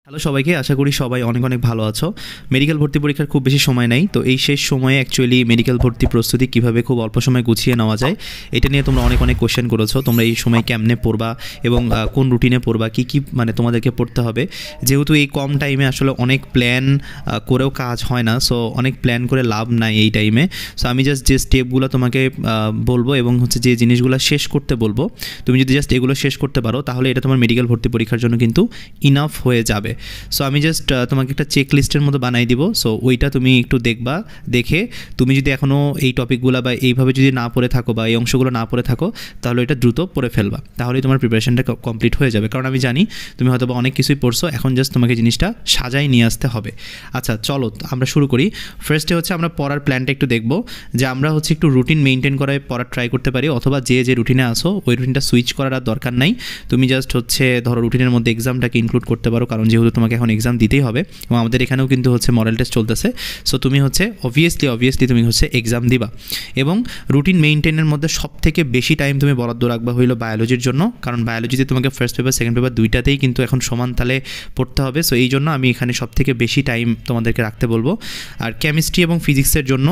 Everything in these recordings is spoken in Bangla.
হ্যালো সবাইকে, আশা করি সবাই অনেক অনেক ভালো আছো। মেডিকেল ভর্তি পরীক্ষার খুব বেশি সময় নাই, তো এই শেষ সময়ে অ্যাকচুয়ালি মেডিকেল ভর্তি প্রস্তুতি কীভাবে খুব অল্প সময় গুছিয়ে নেওয়া যায় এটা নিয়ে তোমরা অনেক অনেক কোয়েশ্চেন করেছো। তোমরা এই সময় কেমনে পড়বা এবং কোন রুটিনে পড়বা, কী কী মানে তোমাদেরকে পড়তে হবে। যেহেতু এই কম টাইমে আসলে অনেক প্ল্যান করেও কাজ হয় না, সো অনেক প্ল্যান করে লাভ নাই এই টাইমে। সো আমি জাস্ট যে স্টেপগুলো তোমাকে বলবো এবং হচ্ছে যে জিনিসগুলো শেষ করতে বলবো, তুমি যদি জাস্ট এগুলো শেষ করতে পারো তাহলে এটা তোমার মেডিকেল ভর্তি পরীক্ষার জন্য কিন্তু ইনাফ হয়ে যাবে। সো আমি জাস্ট তোমাকে একটা চেক লিস্টের মতো বানাই দিব। সো ওইটা তুমি একটু দেখবা, দেখে তুমি যদি এখনও এই টপিকগুলো বা এইভাবে যদি না পড়ে থাকো বা এই অংশগুলো না পড়ে থাকো তাহলে এটা দ্রুত পড়ে ফেলবা, তাহলেই তোমার প্রিপারেশনটা কমপ্লিট হয়ে যাবে। কারণ আমি জানি তুমি হয়তো বা অনেক কিছুই পড়ছো, এখন জাস্ট তোমাকে জিনিসটা সাজাই নিয়ে আসতে হবে। আচ্ছা চলো আমরা শুরু করি। ফার্স্টে হচ্ছে আমরা পড়ার প্ল্যানটা একটু দেখবো, যে আমরা হচ্ছে একটু রুটিন মেনটেন করে পড়ার ট্রাই করতে পারি, অথবা যে রুটিনে আসো ওই রুটিনটা সুইচ করার আর দরকার নাই। তুমি জাস্ট হচ্ছে ধরো রুটিনের মধ্যে এক্সামটাকে ইনক্লুড করতে পারো, কারণ যেহেতু তোমাকে এখন এক্সাম দিতেই হবে এবং আমাদের এখানেও কিন্তু হচ্ছে মডেল টেস্ট চলতেছে। সো তুমি হচ্ছে অবভিয়াসলি তুমি হচ্ছে এক্সাম দিবা। এবং রুটিন মেইনটেনের মধ্যে সবথেকে বেশি টাইম তুমি বরাদ্দ রাখবা হইলো বায়োলজির জন্য, কারণ বায়োলজিতে তোমাকে ফার্স্ট পেপার সেকেন্ড পেপার দুইটাতেই কিন্তু এখন সমান তালে পড়তে হবে। সো এই জন্য আমি এখানে সবথেকে বেশি টাইম তোমাদেরকে রাখতে বলবো। আর কেমিস্ট্রি এবং ফিজিক্সের জন্য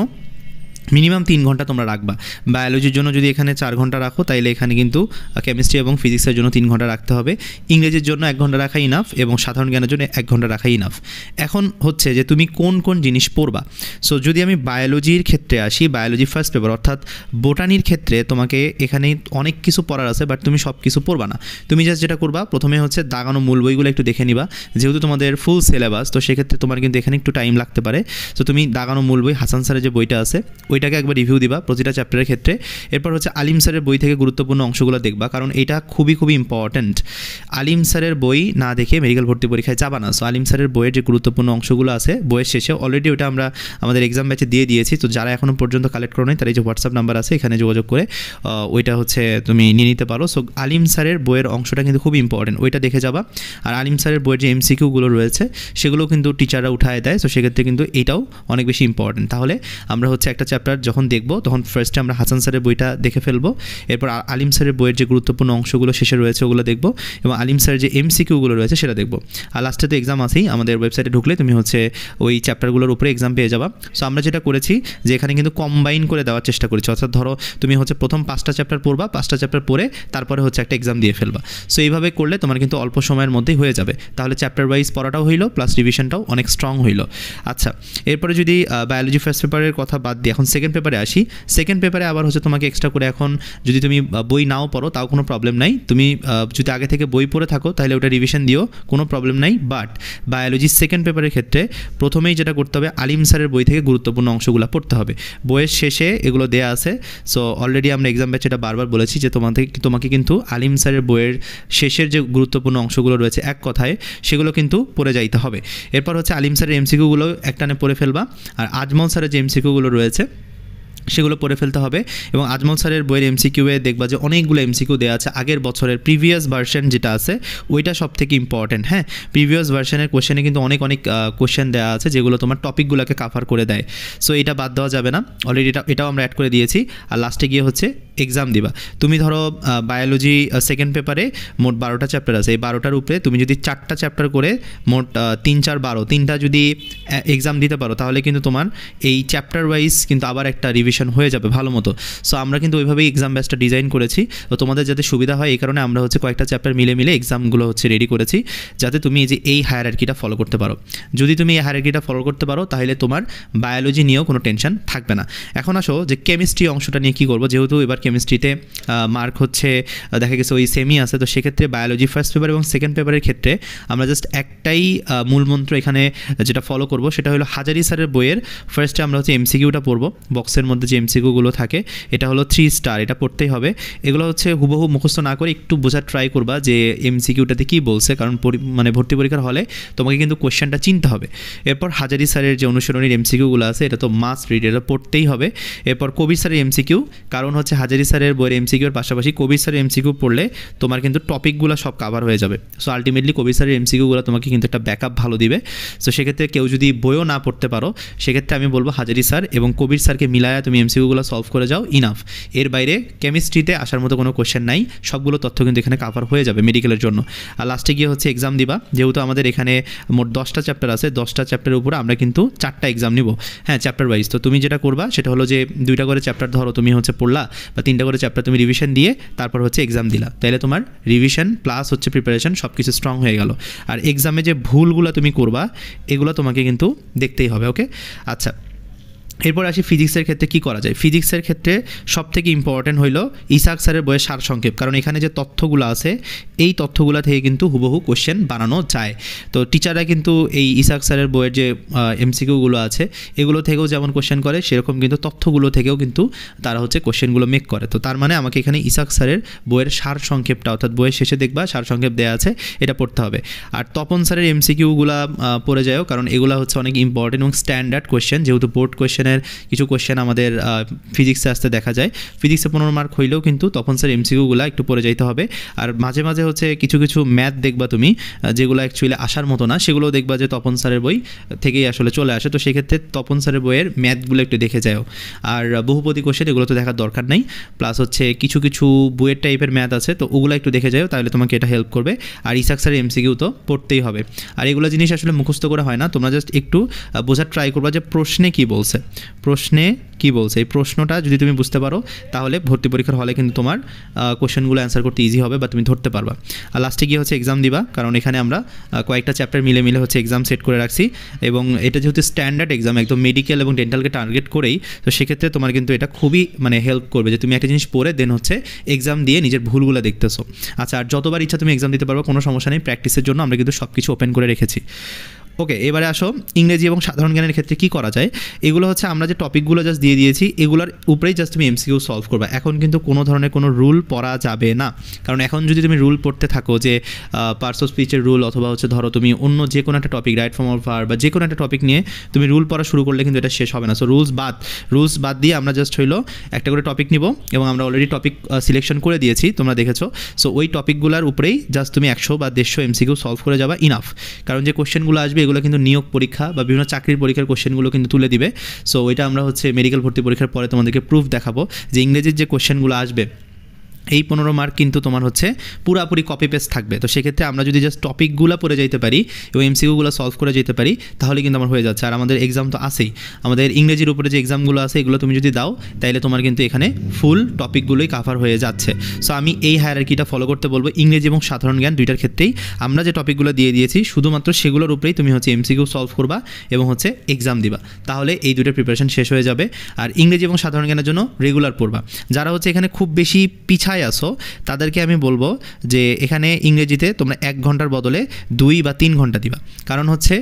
মিনিমাম 3 ঘন্টা তোমরা রাখবা। বায়োলজির জন্য যদি এখানে 4 ঘন্টা রাখো তাইলে এখানে কিন্তু কেমিস্ট্রি এবং ফিজিক্সের জন্য 3 ঘন্টা রাখতে হবে। ইংরেজির জন্য 1 ঘন্টা রাখা ইনাফ এবং সাধারণ জ্ঞানের জন্য 1 ঘন্টা রাখা ইনাফ। এখন হচ্ছে যে তুমি কোন কোন জিনিস পড়বা। সো যদি আমি বায়োলজির ক্ষেত্রে আসি, বায়োলজি ফার্স্ট পেপার অর্থাৎ বোটানির ক্ষেত্রে তোমাকে এখানে অনেক কিছু পড়ার আছে, বাট তুমি সব কিছু পড়বা না। তুমি জাস্ট যেটা করবা, প্রথমে হচ্ছে দাগানো মূল বইগুলো একটু দেখে নিবা, যেহেতু তোমাদের ফুল সিলেবাস, তো সেক্ষেত্রে তোমার কিন্তু এখানে একটু টাইম লাগতে পারে। সো তুমি দাগানো মূল বই হাসান স্যারের যে বইটা আছে ওইটাকে একবার রিভিউ দিবা প্রতিটা চ্যাপ্টারের ক্ষেত্রে। এরপর হচ্ছে আলিম স্যারের বই থেকে গুরুত্বপূর্ণ অংশগুলো দেখবা, কারণ এটা খুবই ইম্পর্ট্যান্ট। আলিম স্যারের বই না দেখে মেডিকেল ভর্তি পরীক্ষায় যাবা না। সো আলিম স্যারের বইয়ের যে গুরুত্বপূর্ণ অংশগুলো আছে বইয়ের শেষে অলরেডি ওটা আমরা আমাদের এক্সাম ব্যাচে দিয়ে দিয়েছি। তো যারা এখনও পর্যন্ত কালেক্ট করো নাই তার এই যে হোয়াটসঅ্যাপ নাম্বার আছে এখানে যোগাযোগ করে ওইটা হচ্ছে তুমি নিয়ে নিতে পারো। সো আলিম স্যারের বইয়ের অংশটা কিন্তু খুবই ইম্পর্টেন্ট, ওইটা দেখে যাবা। আর আলিম স্যারের বইয়ের যে এমসিকিউগুলো রয়েছে সেগুলো কিন্তু টিচাররা উঠায় দেয়। সো সেক্ষেত্রে কিন্তু এটাও অনেক বেশি ইম্পর্টেন্ট। তাহলে আমরা হচ্ছে একটা চ্যাপ্টার যখন দেখবো তখন ফার্স্টে আমরা হাসান স্যারের বইটা দেখে ফেলবো, এরপর আলিম স্যারের বইয়ের যে গুরুত্বপূর্ণ অংশগুলো শেষে রয়েছে ওগুলো দেখবো, এবং আলিম স্যারের যে এমসিকিউগুলো রয়েছে সেটা দেখবো। আর লাস্টে তো এক্সাম আছেই, আমাদের ওয়েবসাইটে ঢুকলে তুমি হচ্ছে ওই চ্যাপ্টারগুলোর উপরে এক্সাম পেয়ে যাবা। সো আমরা যেটা করেছি যে এখানে কিন্তু কম্বাইন করে দেওয়ার চেষ্টা করেছি, অর্থাৎ ধরো তুমি হচ্ছে প্রথম 5টা চ্যাপ্টার পড়বা, 5টা চ্যাপ্টার পড়ে তারপরে হচ্ছে একটা এক্সাম দিয়ে ফেলবা। সো এইভাবে করলে তোমার কিন্তু অল্প সময়ের মধ্যেই হয়ে যাবে। তাহলে চ্যাপ্টার ওয়াইজ পড়াটাও হইলো, প্লাস রিভিশনটাও অনেক স্ট্রং হইলো। আচ্ছা, এরপরে যদি বায়োলজি ফার্স্ট পেপারের কথা বাদ দিয়ে এখন সেকেন্ড পেপারে আসি। সেকেন্ড পেপারে আবার হচ্ছে তোমাকে এক্সট্রা করে, এখন যদি তুমি বই নাও পড়ো তাও কোনো প্রবলেম নাই, তুমি যদি আগে থেকে বই পড়ে থাকো তাহলে ওটা রিভিশন দিও, কোনো প্রবলেম নাই। বাট বায়োলজির সেকেন্ড পেপারের ক্ষেত্রে প্রথমেই যেটা করতে হবে, আলিম স্যারের বই থেকে গুরুত্বপূর্ণ অংশগুলো পড়তে হবে। বইয়ের শেষে এগুলো দেয়া আছে। সো অলরেডি আমরা এক্সাম ব্যাচে এটা বারবার বলেছি যে তোমাকে কিন্তু আলিম স্যারের বইয়ের শেষের যে গুরুত্বপূর্ণ অংশগুলো রয়েছে এক কথায় সেগুলো কিন্তু পড়ে যাইতে হবে। এরপর হচ্ছে আলিম স্যারের এমসিকিউগুলো একটানে পড়ে ফেলবা, আর আজমল স্যারের যে এমসিকিউগুলো রয়েছে সেগুলো পড়ে ফেলতে হবে। এবং আজমল স্যারের বইয়ের এমসিকিউয়ে দেখবা যে অনেকগুলো এমসিকিউ দেওয়া আছে আগের বছরের প্রিভিয়াস ভার্সন যেটা আছে ওইটা সব থেকে ইম্পর্টেন্ট। হ্যাঁ, প্রিভিয়াস ভার্সনের কোশ্চেনে কিন্তু অনেক কোশ্চেন দেওয়া আছে যেগুলো তোমার টপিকগুলোকে কাভার করে দেয়। সো এটা বাদ দেওয়া যাবে না, অলরেডি এটাও আমরা অ্যাড করে দিয়েছি। আর লাস্টে গিয়ে হচ্ছে এক্সাম দিবা। তুমি ধরো বায়োলজি সেকেন্ড পেপারে মোট 12টা চ্যাপ্টার আছে, এই 12টার উপরে তুমি যদি 4টা চ্যাপ্টার করে মোট 3 4 12 3টা যদি এক্সাম দিতে পারো তাহলে কিন্তু তোমার এই চ্যাপ্টার ওয়াইজ কিন্তু আবার একটা রিভিশন হয়ে যাবে ভালো মতো। সো আমরা কিন্তু ওইভাবেই এক্সাম ব্যাচটা ডিজাইন করেছি, তো তোমাদের যাতে সুবিধা হয় এই কারণে আমরা হচ্ছে কয়েকটা চ্যাপ্টার মিলে এক্সামগুলো হচ্ছে রেডি করেছি, যাতে তুমি এই হায়ারার্কিটা ফলো করতে পারো। যদি তুমি এই হায়ারার্কিটা ফলো করতে পারো তাহলে তোমার বায়োলজি নিয়েও কোনো টেনশন থাকবে না। এখন আসো যে কেমিস্ট্রি অংশটা নিয়ে কী করবো, যেহেতু এবার কেমিস্ট্রিতে মার্ক হচ্ছে দেখা গেছে ওই সেমই আছে, তো সেক্ষেত্রে বায়োলজি ফার্স্ট পেপার এবং সেকেন্ড পেপারের ক্ষেত্রে আমরা জাস্ট একটাই মূলমন্ত্র এখানে যেটা ফলো করব সেটা হলো হাজারি স্যারের বইয়ের ফার্স্টে আমরা হচ্ছে এমসিকিউটা পড়বো। বক্সের মধ্যে যে এমসিকিউগুলো থাকে এটা হলো 3 স্টার, এটা পড়তেই হবে। এগুলো হচ্ছে হুবহু মুখস্থ না করে একটু বোঝার ট্রাই করবা যে এমসিকিউটাতে কী বলছে, কারণ মানে ভর্তি পরীক্ষার হলে তোমাকে কিন্তু কোয়েশ্চেনটা চিনতে হবে। এরপর হাজারি স্যারের যে অনুসরণীর এমসিকিউগুলো আছে এটা তো মাস্ট রিড, এটা পড়তেই হবে। এরপর কবির স্যারের এমসিকিউ, কারণ হচ্ছে হাজারি স্যারের বইয়ের এমসিকিউর পাশাপাশি কবির স্যারের এমসিকিউ পড়লে তোমার কিন্তু টপিকগুলো সব কাভার হয়ে যাবে। সো আলটিমেটলি কবির স্যারের এমসিকিউগুলো তোমাকে কিন্তু একটা ব্যাকআপ ভালো দিবে। সো সেক্ষেত্রে কেউ যদি বইও না পড়তে পারো সেক্ষেত্রে আমি বলবো হাজারি স্যার এবং কবির স্যারকে মিলায়া তুমি এমসিকিউগুলো সলভ করে যাও, ইনাফ। এর বাইরে কেমিস্ট্রিতে আসার মতো কোনো কোয়েশ্চেন নাই, সবগুলো তথ্য কিন্তু এখানে কাভার হয়ে যাবে মেডিকেলের জন্য। আর লাস্টে গিয়ে হচ্ছে এক্সাম দিবা, যেহেতু আমাদের এখানে মোট 10টা চ্যাপ্টার আছে, 10টা চ্যাপ্টারের উপরে আমরা কিন্তু 4টা এক্সাম নিব, হ্যাঁ চ্যাপ্টার ওয়াইজ। তো তুমি যেটা করবা সেটা হলো যে 2টা করে চ্যাপ্টার ধরো তুমি হচ্ছে পড়লা, বা 3টা করে চ্যাপ্টার তুমি রিভিশন দিয়ে তারপর হচ্ছে এক্সাম দিলা, তাহলে তোমার রিভিশন প্লাস হচ্ছে প্রিপারেশন সব কিছু স্ট্রং হয়ে গেল। আর এক্সামে যে ভুলগুলো তুমি করবা এগুলো তোমাকে কিন্তু দেখতেই হবে, ওকে। আচ্ছা, এরপর আসি ফিজিক্সের ক্ষেত্রে কী করা যায়। ফিজিক্সের ক্ষেত্রে সবথেকে ইম্পর্টেন্ট হইলো ইসাক স্যারের বইয়ের সারসংক্ষেপ, কারণ এখানে যে তথ্যগুলো আছে এই তথ্যগুলো থেকে কিন্তু হুবহু কোশ্চেন বানানো যায়। তো টিচাররা কিন্তু এই ইসাক স্যারের বইয়ের যে এমসিকিউগুলো আছে এগুলো থেকেও যেমন কোশ্চেন করে, সেরকম কিন্তু তথ্যগুলো থেকেও কিন্তু তারা হচ্ছে কোশ্চেনগুলো মেক করে। তো তার মানে আমাকে এখানে ইসাক স্যারের বইয়ের সারসংক্ষেপটা, অর্থাৎ বইয়ের শেষে দেখবা সারসংক্ষেপ দেওয়া আছে, এটা পড়তে হবে। আর তপন স্যারের এমসিকিউগুলো পড়ে যাও, কারণ এগুলো হচ্ছে অনেক ইম্পর্টেন্ট এবং স্ট্যান্ডার্ড কোশ্চেন, যেহেতু বোর্ড কোশ্চেন কিছু কোশ্চেন আমাদের ফিজিক্সে আসতে দেখা যায়। ফিজিক্সে 15 মার্ক হইলেও কিন্তু তখন স্যার এমসিকিউগুলো একটু পড়ে যাইতে হবে। আর মাঝে মাঝে হচ্ছে কিছু কিছু ম্যাথ দেখবা তুমি যেগুলো অ্যাকচুয়ালি আসার মতো না, সেগুলোও দেখবা যে তপন স্যারের বই থেকেই আসলে চলে আসে। তো সেক্ষেত্রে তপন স্যারের বইয়ের ম্যাথগুলো একটু দেখে যাও। আর বহুপদী কোশ্চেন এগুলো তো দেখার দরকার নেই, প্লাস হচ্ছে কিছু কিছু বইয়ের টাইপের ম্যাথ আছে, তো ওগুলো একটু দেখে যাও, তাহলে তোমাকে এটা হেল্প করবে। আর ইসাক স্যারের এমসিকিউ তো পড়তেই হবে। আর এগুলো জিনিস আসলে মুখস্থ করে হয় না, তোমরা জাস্ট একটু বোঝার ট্রাই করবা যে প্রশ্নে কী বলছে, প্রশ্নে কী বলছে, এই প্রশ্নটা যদি তুমি বুঝতে পারো তাহলে ভর্তি পরীক্ষার হলে কিন্তু তোমার কোশ্চেনগুলো অ্যান্সার করতে ইজি হবে বা তুমি ধরতে পারবা। আর লাস্টে গিয়ে হচ্ছে এক্সাম দিবা, কারণ এখানে আমরা কয়েকটা চ্যাপ্টার মিলে মিলে হচ্ছে এক্সাম সেট করে রাখছি, এবং এটা যেহেতু স্ট্যান্ডার্ড এক্সাম একদম মেডিকেল এবং ডেন্টালকে টার্গেট করেই, তো সেক্ষেত্রে তোমার কিন্তু এটা খুবই মানে হেল্প করবে যে তুমি একটা জিনিস পড়ে দেন হচ্ছে এক্সাম দিয়ে নিজের ভুলগুলো দেখতেছো। আচ্ছা, আর যতবার ইচ্ছা তুমি এক্সাম দিতে পারবো, কোনো সমস্যা নেই, প্র্যাকটিসের জন্য আমরা কিন্তু সব কিছু ওপেন করে রেখেছি। ওকে, এবারে আসো ইংরেজি এবং সাধারণ জ্ঞানের ক্ষেত্রে কী করা যায়। এগুলো হচ্ছে আমরা যে টপিকগুলো জাস্ট দিয়ে দিয়েছি এগুলোর উপরেই জাস্ট তুমি এমসিকিউ সলভ করবা। এখন কিন্তু কোনো ধরনের কোনো রুল পড়া যাবে না, কারণ এখন যদি তুমি রুল পড়তে থাকো যে পার্টস অফ স্পিচের রুল, অথবা হচ্ছে ধরো তুমি অন্য যে কোনো একটা topic, right form of verb বা যে কোনো একটা টপিক নিয়ে তুমি রুল পড়া শুরু করলে কিন্তু এটা শেষ হবে না। সো রুলস বাদ দিয়ে আমরা জাস্ট হইলো একটা করে টপিক নিব, এবং আমরা অলরেডি টপিক সিলেকশন করে দিয়েছি, তোমরা দেখেছো। সো ওই টপিকগুলোর উপরেই জাস্ট তুমি 100 বা 150 এমসিকিউ সলভ করে যাবা, ইনাফ। কারণ যে কোশ্চেনগুলো আসবে এগুলো কিন্তু নিয়োগ পরীক্ষা বা বিভিন্ন চাকরির পরীক্ষার কোশ্চেনগুলো কিন্তু তুলে দিবে। সো ওইটা আমরা হচ্ছে মেডিকেল ভর্তি পরীক্ষার পরে তোমাদেরকে প্রুফ দেখাবো যে ইংরেজির যে কোশ্চেনগুলো আসবে এই 15 মার্ক কিন্তু তোমার হচ্ছে পুরাপুরি কপি পেস্ট থাকবে। তো সেক্ষেত্রে আমরা যদি জাস্ট টপিকগুলো পড়ে যাইতে পারি এবং এমসিকিউগুলো সলভ করে যেতে পারি তাহলে কিন্তু আমার হয়ে যাচ্ছে। আর আমাদের এক্সাম তো আসেই, আমাদের ইংরেজির উপরে যে এক্সামগুলো আছে এগুলো তুমি যদি দাও তাহলে তোমার কিন্তু এখানে ফুল টপিকগুলোই কাভার হয়ে যাচ্ছে। সো আমি এই হায়ারার্কিটা ফলো করতে বলবো ইংরেজি এবং সাধারণ জ্ঞান দুইটার ক্ষেত্রেই। আমরা যে টপিকগুলো দিয়ে দিয়েছি শুধুমাত্র সেগুলোর উপরেই তুমি হচ্ছে এমসিকিউ সলভ করবা এবং হচ্ছে এক্সাম দিবা, তাহলে এই দুটোর প্রিপারেশন শেষ হয়ে যাবে। আর ইংরেজি এবং সাধারণ জ্ঞানের জন্য রেগুলার পড়বা। যারা হচ্ছে এখানে খুব বেশি পিছায় আসো তাদেরকে আমি বলবো যে এখানে ইংরেজিতে তোমরা 1 ঘন্টার বদলে 2 বা 3 ঘন্টা দিবা। কারণ হচ্ছে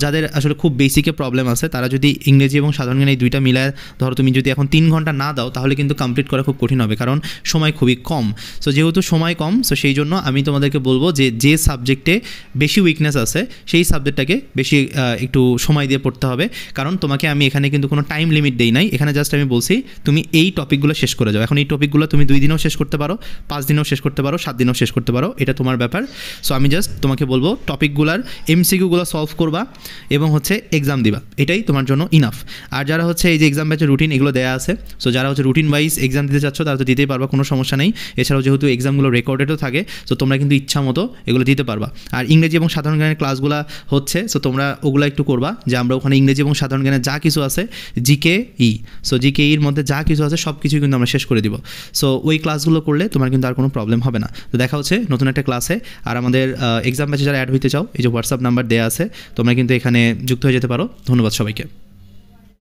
যাদের আসলে খুব বেসিকে প্রবলেম আছে তারা যদি ইংরেজি এবং সাধারণ জ্ঞান এই দুইটা মিলায় ধরো তুমি যদি এখন 3 ঘন্টা না দাও তাহলে কিন্তু কমপ্লিট করা খুব কঠিন হবে, কারণ সময় খুবই কম। সো যেহেতু সময় কম, সো সেই জন্য আমি তোমাদেরকে বলবো যে সাবজেক্টে বেশি উইকনেস আছে সেই সাবজেক্টটাকে বেশি একটু সময় দিয়ে পড়তে হবে। কারণ তোমাকে আমি এখানে কিন্তু কোনো টাইম লিমিট দেই নাই, এখানে জাস্ট আমি বলছি তুমি এই টপিকগুলো শেষ করে যাও। এখন এই টপিকগুলো তুমি 2 দিনেও শেষ করতে পারো, 5 দিনেও শেষ করতে পারো, 7 দিনেও শেষ করতে পারো, এটা তোমার ব্যাপার। সো আমি জাস্ট তোমাকে বলবো টপিকগুলার এমসিকিউগুলো সলভ করবা এবং হচ্ছে এক্সাম দিবা, এটাই তোমার জন্য ইনাফ। আর যারা হচ্ছে এই যে এক্সাম ব্যাচের রুটিন এগুলো দেওয়া আছে, সো যারা হচ্ছে রুটিন ওয়াইজ এক্সাম দিতে চাচ্ছ তারা তো দিতেই পারবা, কোনো সমস্যা নেই। এছাড়াও যেহেতু এক্সামগুলো রেকর্ডেডও থাকে সো তোমরা কিন্তু ইচ্ছা মতো এগুলো দিতে পারবা। আর ইংরেজি এবং সাধারণ জ্ঞানের ক্লাসগুলো হচ্ছে, সো তোমরা ওগুলো একটু করবা যে আমরা ওখানে ইংরেজি এবং সাধারণ জ্ঞানের যা কিছু আছে জিকে সো জিকেইর মধ্যে যা কিছু আছে সব কিছু কিন্তু আমরা শেষ করে দিব। সো ওই ক্লাসগুলো করলে তোমার কিন্তু আর কোনো প্রবলেম হবে না। তো দেখা হচ্ছে নতুন একটা ক্লাসে। আর আমাদের এক্সাম ব্যাচে যারা অ্যাড হইতে চাও এই যে হোয়াটসঅ্যাপ নাম্বার দেওয়া আছে, তোমরা কিন্তু এখানে যুক্ত হয়ে যেতে পারো। ধন্যবাদ সবাইকে।